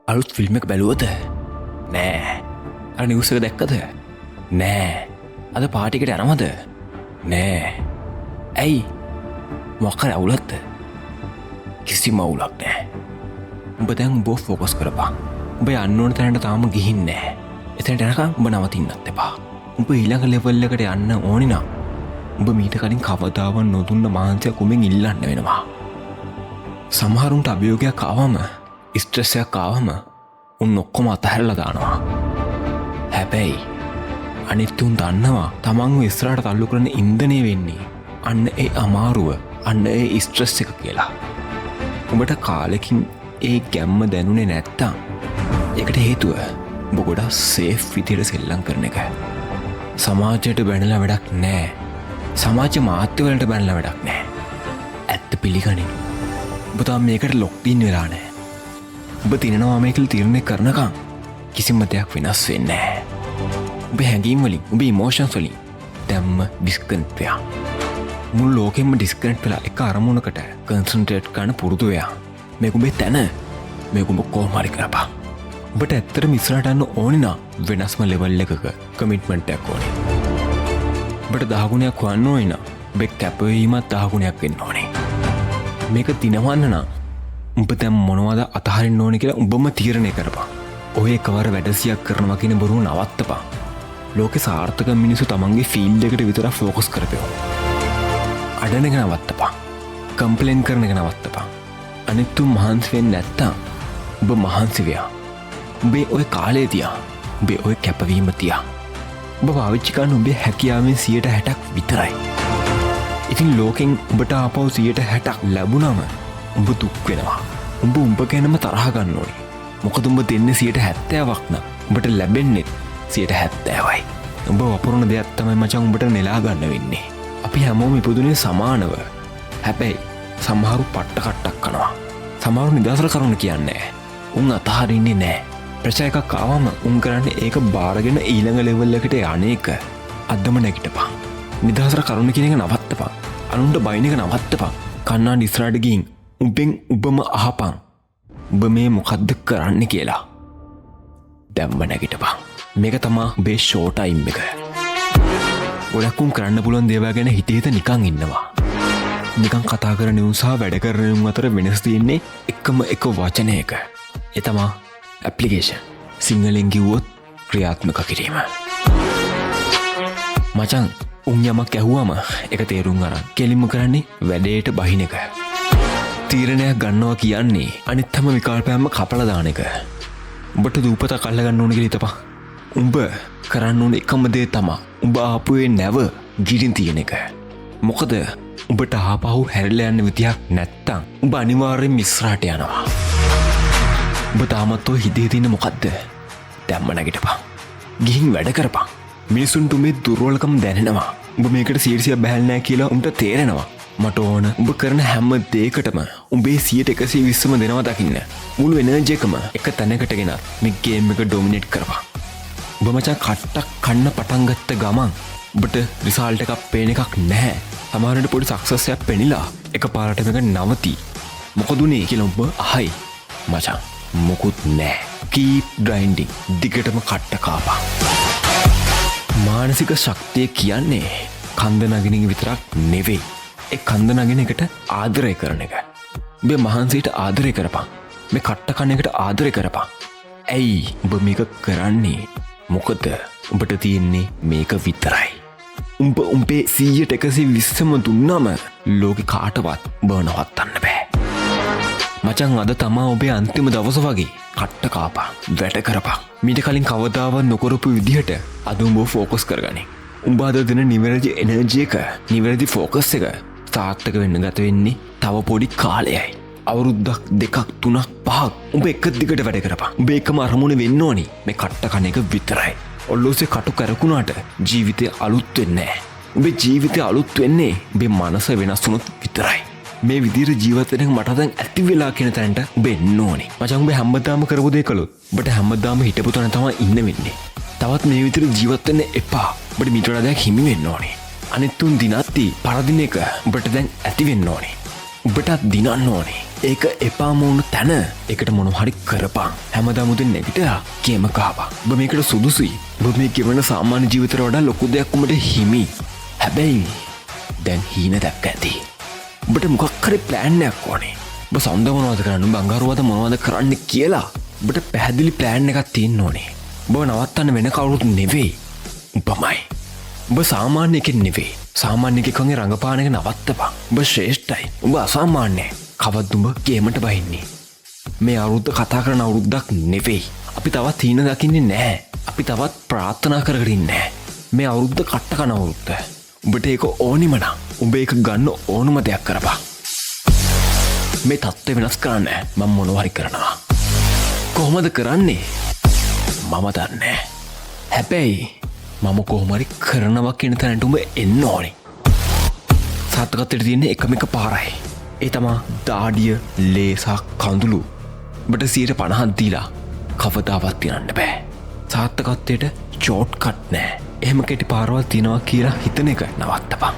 අලුත් ෆිල්ම් එක බැලුවද? නෑ. අර නිවුස් එක දැක්කද? නෑ. අද පාටි එකට යනවද? නෑ. ඇයි? මොකක් හරි අවුලක්ද? කිසිම අවුලක් නෑ. උඹ දැන් උඹ ફોකස් කරපන්. උඹ යන්න ඕන තැනට තාම ගිහින් නෑ. එතනට යනකම් උඹ නවතින්නත් එපා. උඹ ඊළඟ ලෙවල් එකට යන්න ඕනි නම් උඹ මීට කලින් කවදාවත් නොදුන්න මහන්සියක් උඹෙන් ඉල්ලන්න වෙනවා. සමහරුන්ට අභියෝගයක් ආවම ස්ට්‍රෙස් එකක් ආවම උන් ඔක්කොම අතහැරලා දානවා. හැබැයි අනිත් උන් දන්නවා තමන්ව ඉස්සරහට තල්ලු කරන ඉන්ධනය වෙන්නේ අන්න ඒ අමාරුව, අන්න ඒ ස්ට්‍රෙස් එක කියලා. උඹට කාලෙකින් ඒ ගැම්ම දැනුනේ නැත්තම් ඒකට හේතුව උඹ ගොඩක් සේෆ් විදියට සෙල්ලම් කරන එක. සමාජයට බැනලා වැඩක් නෑ. සමාජ මාධ්‍යවලට බැනලා වැඩක් නෑ. ඇත්ත පිළිගනින්. උඹ තාම මේකට ලොක්ඩින් වෙලා නෑ. උඹ තිනනවා මේ කියලා තීරණය කරනකම් කිසිම දෙයක් වෙනස් වෙන්නේ නෑ. උඹ හැඟීම් වලින්, උඹ ඉමෝෂන්ස් වලින් දැම්ම ඩිස්කනෙක්ට් වෙනවා. මුළු ලෝකෙම ඩිස්කනෙක්ට් වෙලා එක අරමුණකට කන්සන්ට්‍රේට් කරන්න පුරුදු වෙනවා. මේක උඹේ තැන. මේක උඹ කොහොම හරි කරපන්. උඹට ඇත්තටම ඉස්සරහට යන්න ඕනේ නම් වෙනස්ම ලෙවල් එකක කමිට්මන්ට් එකක් ඕනේ. උඹට 10 ගුණයක් වන්න ඕනේ නම් උඹේ කැපවීමත් 10 ගුණයක් වෙන්න ඕනේ. මේක දිනවන්න නම් උඹ දැන් මොනවද අතහරින්න ඕනේ කියලා උඹම තීරණය කරපන්. ඔය එකවර වැඩසියක් කරනවා කියන බොරුව නවත්තපන්. ලෝකේ සාර්ථක මිනිස්සු තමන්ගේ ෆීල්ඩ් එකට විතර ફોකස් කරපෙවෝ. අඩන එක නවත්තපන්. කම්ප්ලේන් කරන එක නවත්තපන්. අනිත් උන් මහන්සි වෙන්නේ නැත්තම් උඹ මහන්සි වෙයා. උඹේ ඔය කාලේ තියා. උඹේ ඔය කැපවීම තියා. උඹ පාවිච්චි කරන උඹේ හැකියාවෙන් 60% විතරයි. ඉතින් ලෝකෙන් උඹට ආපහු 60% ලැබුණම උඹ දුක් වෙනවා. උඹ ගැනම තරහ ගන්න ඕනේ. මොකද උඹ දෙන්නේ 70%ක් නම් උඹට ලැබෙන්නේ 70%යි. උඹ වපුරන දෙයක් තමයි මචං උඹට නෙලා ගන්න වෙන්නේ. අපි හැමෝම ඉපදුනේ සමානව. හැබැයි සමහරු පට්ට කට්ටක් කනවා. සමහරු නිදහසට කරුණ කියන්නේ. උන් අතහරින්නේ නැහැ. ප්‍රශ්න එකක් ආවම උන් කරන්නේ ඒක බාරගෙන ඊළඟ ලෙවල් එකට යන්නේක. අදම නැගිටපන්. නිදහසට කරුණ කියන එක නවත්තපන්. අනුන්ට බයින් එක නවත්තපන්. කන්නාඩි ඉස්සරහට ගිහින් උඹෙන් උඹම අහපන්. උඹ මේ මොකද්ද කරන්නේ කියලා. දැම්ම නැගිටපන්. මේක තමා උඹේ ෂෝ ටයිම් එක. ගොඩක් උන් කරන්න පුළුවන් දේවල් ගැන හිතේ නිකන් ඉන්නවා. නිකන් කතා කරන උන් සහ වැඩ කරන උන් අතර වෙනස් තියෙන්නේ එකම එක වචනයක. ඒ තමා ඇප්ලිකේෂන්. සිංහලෙන් කිව්වොත් ක්‍රියාත්මක කිරීම. මචං උන් යමක් ඇහුවම ඒක තේරුම් අරන් කෙලින්ම කරන්නේ වැඩේට බහින එක. තීරණයක් ගන්නවා කියන්නේ අනිත් හැම විකල්පයක්ම කපලා දාන එක. උඹට දූපත කල්ල ගන්න ඕන කියලා හිතපන්. උඹ කරන්න ඕන එකම දේ තමයි උඹ ආපුවේ නැව ගිරින් තියෙන එක. මොකද උඹට ආපහු හැරිලා යන්න විදියක් නැත්තම් උඹ අනිවාර්යෙන් ඉස්සරහට යනවා. උඹ තාමත් ඔය හිතේ තියෙන මොකද්ද? දැම්ම නැගිටපන්. ගිහින් වැඩ කරපන්. මිනිසුන්ට උඹේ දුර්වලකම් දැනෙනවා. උඹ මේකට සීරියස් බහැල් නැහැ කියලා උන්ට තේරෙනවා. මට ඕන උඹ කරන හැම දෙයකටම උඹේ 120%ම දෙනවා දකින්න. මුළු එනර්ජි එකම එක තැනකට ගෙනත් මේ ගේම් එක ඩොමිනේට් කරපන්. උඹ මචං කට්ටක් කන්න පටන් ගත්ත ගමන් උඹට රිසල්ට් එකක් පේන එකක් නැහැ. සමහරවිට පොඩි සක්සස් එකක් පෙනිලා එකපාරට මේක නවති. මොකද උනේ කියලා උඹ අහයි. මචං මොකුත් නැහැ. keep grinding. දිගටම කට්ට කාපන්. මානසික ශක්තිය කියන්නේ කන්ද නගින විතරක් නෙවෙයි. ඒ කන්ද නගින එකට ආදරය කරන එක. උඹේ මහන්සියට ආදරය කරපන්. මේ කට්ට කන එකට ආදරය කරපන්. ඇයි උඹ මේක කරන්නේ? මොකද උඹට තියෙන්නේ මේක විතරයි. උඹේ 100%ම දුන්නම ලෝකෙ කාටවත් උඹ නවත්තන්න බෑ. මචං අද තමා ඔබේ අන්තිම දවස වගේ. කට්ට කාපන්. වැඩ කරපන්. මීට කලින් කවදාවත් නොකරපු විදිහට අද උඹ ෆෝකස් කරගනින්. උඹ අද දෙන නිවැරදි එනර්ජි එක, නිවැරදි ෆෝකස් එක සාර්ථක වෙන්න ගත වෙන්නේ තව පොඩි කාලයයි. අවුරුද්දක් 2ක් 3ක් 5ක් උඹ එක දිගට වැඩ කරපන්. උඹ එකම අරමුණ වෙන්න ඕනි මේ කට්ට කන එක විතරයි. ඔල්ලෝසේ කටු කරකුණාට ජීවිතේ අලුත් වෙන්නේ නැහැ. උඹේ ජීවිතේ අලුත් වෙන්නේ උඹේ මනස වෙනස් වුණොත් විතරයි. මේ විදිහට ජීවත් වෙන එක මට දැන් ඇති වෙලා කියන තැනට උඹ එන්න ඕනි. මචං උඹ හැමදාම කරපු දේ කළොත් උඹට හැමදාම හිටපු තැන තමයි ඉන්න වෙන්නේ. තවත් මේ විදිහට ජීවත් වෙන්න එපා. උඹට මීට වඩා දෙයක් හිමි වෙන්න ඕනි. අනිත් තුන් දිනatti පරදින එක උඹට දැන් ඇති වෙන්න ඕනි. උඹටත් දිනන්න ඕනේ. ඒක එපාම වුණු තැන එකට මොනවා හරි කරපන්. හැමදාම උදේ නැගිටලා ගේම කහපන්. ඔබ මේකට සුදුසුයි. ඔබ මේ ගෙවන සාමාන්‍ය ජීවිතේට වඩා ලොකු දෙයක් උඹට හිමි. හැබැයි දැන් හීන දැක්ක ඇති. ඔබට මොකක් හරි ප්ලෑන් එකක් ඕනේ. ඔබ සඳ මොනවද කරන්න, බංගරුවද මොනවද කරන්න කියලා ඔබට පැහැදිලි ප්ලෑන් එකක් තියෙන්න ඕනේ. ඔබ නවත්තන්න වෙන කවුරුත් නෙවෙයි. උඹමයි. ඔබ සාමාන්‍ය කෙනෙක් නෙවෙයි. සාමාන්‍ය කෙනෙක්ගේ රංගපාන එක නවත්තපන්. ඔබ ශ්‍රේෂ්ඨයි. ඔබ අසාමාන්‍යයි. කවද්ද උඹ ගේමට බහින්නේ? මේ අවුරුද්ද කතා කරන අවුරුද්දක් නෙවෙයි. අපි තවත් හීන දකින්නේ නැහැ. අපි තවත් ප්‍රාර්ථනා කරගෙන ඉන්නේ නැහැ. මේ අවුරුද්ද කට්ට කන අවුරුද්ද. උඹට ඒක ඕනිම නම් උඹ ඒක ගන්න ඕනම දෙයක් කරපන්. මේ තත්ත්වය වෙනස් කරන්න මම මොනවා හරි කරනවා. කොහොමද කරන්නේ? මම දන්නේ. හැබැයි මම කොහොම හරි කරනවා කියන තැනට උඹ එන්න ඕනේ. සාර්ථකත්වයට තියෙන්නේ එකම එක පාරයි. ඒ තමා දාඩිය, ලේ සහ කඳුළු. ඔබට 50% දීලා කවදාවත් තියන්න බෑ. සාර්ථකත්වයට ෂෝට් කට් නෑ. එහෙම කෙටි පාරවල් තියනවා කියලා හිතන එක නවත්තපන්.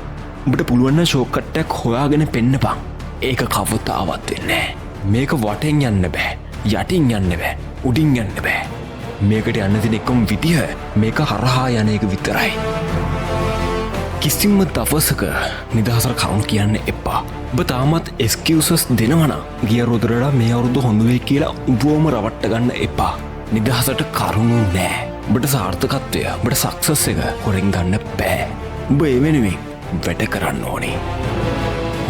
ඔබට පුළුවන් නම් ෂෝට් කට් එකක් හොයාගෙන පෙන්නපන්. ඒක කවදාවත් වෙන්නේ නෑ. මේක වටෙන් යන්න බෑ. යටින් යන්න බෑ. උඩින් යන්න බෑ. මේකට යන්න තියෙන එකම විදිහ මේක හරහා යන එක විතරයි. කිසිම දවසක නිදහසට කරුණු කියන්න එපා. ඔබ තාමත් එක්ස්කියුසස් දෙනවා නම් ගිය අවුරුද්දට මේ අවුරුද්ද හොඳ වෙයි කියලා උඹවම රවට්ට ගන්න එපා. නිදහසට කරුණු නෑ. ඔබට සාර්ථකත්වය, ඔබට සක්සස් එක හොරෙන් ගන්න බෑ. ඔබ ඒ වෙනුවෙන් වැඩ කරන්න ඕනේ.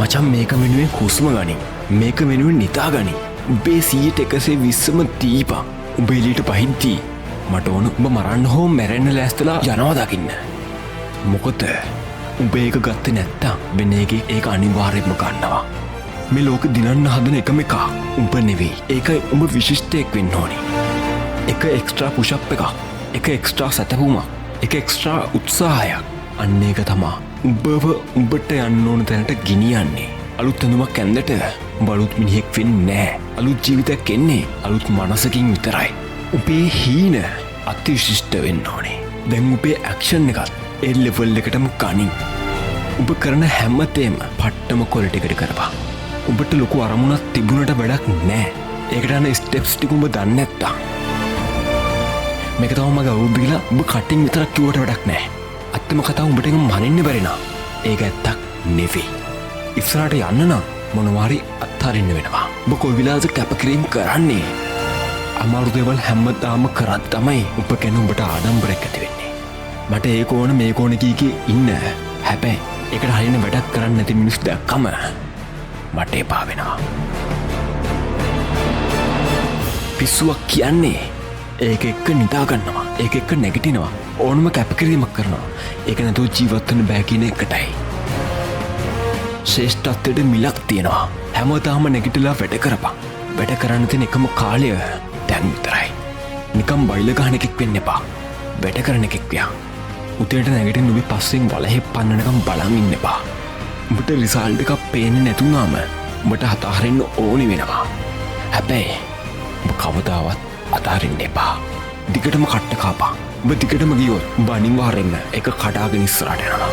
මචං මේක වෙනුවෙන් හුස්ම ගනින්. මේක වෙනුවෙන් නිදා ගනින්. ඔබේ 120ම දීපන්. උඹ එලියට පහිද්දී මට ඕන උඹ මරන්න හෝ මැරෙන්න ලෑස්තිලා යනවා දකින්න. මොකද උඹ ඒක ගත්තේ නැත්තම් වෙන එකේ ඒක අනිවාර්යයෙන්ම ගන්නවා. මේ ලෝකෙ දිනන්න හදන එකම එක උඹ නෙවෙයි. ඒකයි උඹ විශිෂ්ටයෙක් වෙන්න ඕනේ. එක එක්ස්ට්‍රා පුෂ් අප් එකක්, එක එක්ස්ට්‍රා සැතපුමක්, එක එක්ස්ට්‍රා උත්සාහයක්. අන්න ඒක තමා උඹව උඹට යන්න ඕන තැනට ගෙනියන්නේ. අලුත් ඇඳුමක් ඇඳට උඹ අලුත් මිනිහෙක් වෙන්නේ නැහැ. අලුත් ජීවිතයක් එන්නේ අලුත් මනසකින් විතරයි. උඹේ හීන අතිවිශිෂ්ට වෙන්න ඕනේ. දැන් උඹේ ඇක්ෂන් එකත් ඒ ලෙවල් එකටම ගනින්. උඹ කරන හැමතේම පට්ටම ක්වොලිටි එකට කරපන්. උඹට ලොකු අරමුණක් තිබුණට වැඩක් නැහැ. ඒකට යන ස්ටෙප්ස් ටික උඹ දන්නේ නැත්තම් මේක තමයි මගේ අවුරුද්ද කියලා උඹ කටින් විතරක් කිව්වට වැඩක් නැහැ. අත්තම කතාව උඹට එක මනින්න බැරි නම් ඒක ඇත්තක් නෙවෙයි. ඉස්සරහට යන්න නම් මොනවාරි අත්හරින්න වෙනවා. ඔබ කොයි වෙලාවද කැපකිරීම කරන්නේ? අමාරු දේවල් හැමදාම කරත් තමයි ඔබ ගැන උඹට ආඩම්බරයක් ඇති වෙන්නේ. මට ඒක ඕන මේක ඕන කී ඉන්න. හැබැයි ඒකට හරියන වැඩක් කරන්න නැති මිනිස්සු දැක්කම මට එපා වෙනවා. පිස්සුවක් කියන්නේ ඒක එක්ක නිදා ගන්නවා. ඒක එක්ක නැගිටිනවා. ඕනම කැපකිරීමක් කරනවා. ඒක නැතුව ජීවත් වෙන්න බෑ කියන එකටයි. ශ්‍රේෂ්ඨත්වයට මිලක් තියෙනවා. හැමදාම නැගිටලා වැඩ කරපන්. වැඩ කරන්න තියෙන එකම කාලය දැන් විතරයි. නිකම් බයිල ගහන එකෙක් වෙන්න එපා. වැඩ කරන එකෙක් වියන්. උදේට නැගිටින්න ඔබේ පස්සෙන් වලහෙප් පන්නනකම් බලන් ඉන්න එපා. උඹට රිසල්ට් එකක් පේන්නේ නැතුණාම උඹට අතහරින්න ඕනි වෙනවා. හැබැයි ඔබ කවදාවත් අතහරින්න එපා. දිගටම කට්ට කාපන්. ඔබ දිගටම ගියොත් ඔබ අනිවාර්යෙන්ම ඒක කඩාගෙන ඉස්සරහට යනවා.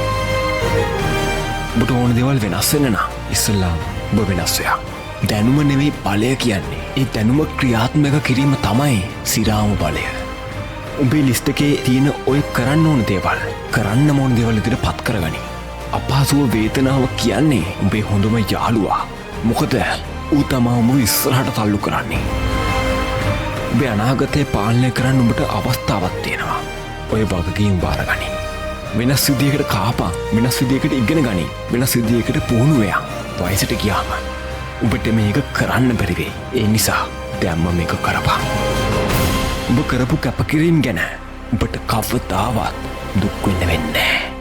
ඔබට ඕන දේවල් වෙනස් වෙන්න නම් ඉස්සෙල්ලාම ඔබ වෙනස් වෙන්න. දැනුම නෙවෙයි බලය කියන්නේ. ඒ දැනුම ක්‍රියාත්මක කිරීම තමයි සිරාම බලය. උඹේ ලිස්ට් එකේ තියෙන ඔය කරන්න ඕන දේවල් කරන්න ඕන දේවල් විදිහට පත් කරගනි. අපහසුව වේදනාව කියන්නේ උඹේ හොඳම යාළුවා. මොකද ඌ තමයි උඹ ඉස්සරහට තල්ලු කරන්නේ. උඹේ අනාගතේ පාලනය කරන්න උඹට අවස්ථාවක් තියෙනවා. ඔය වගකීම් බාරගනි. වෙනස් විදියකට කාපන්. වෙනස් විදියකට ඉගෙන ගනි. වෙනස් විදියකට පුහුණු වෙයන්. වයසට ගියාම උඹට මේක කරන්න බැරි වෙයි. ඒ නිසා දැම්ම මේක කරපන්. උඹ කරපු කැපකිරීම ගැන උඹට කවදාවත් දුක් වෙන්න වෙන්නේ නැහැ.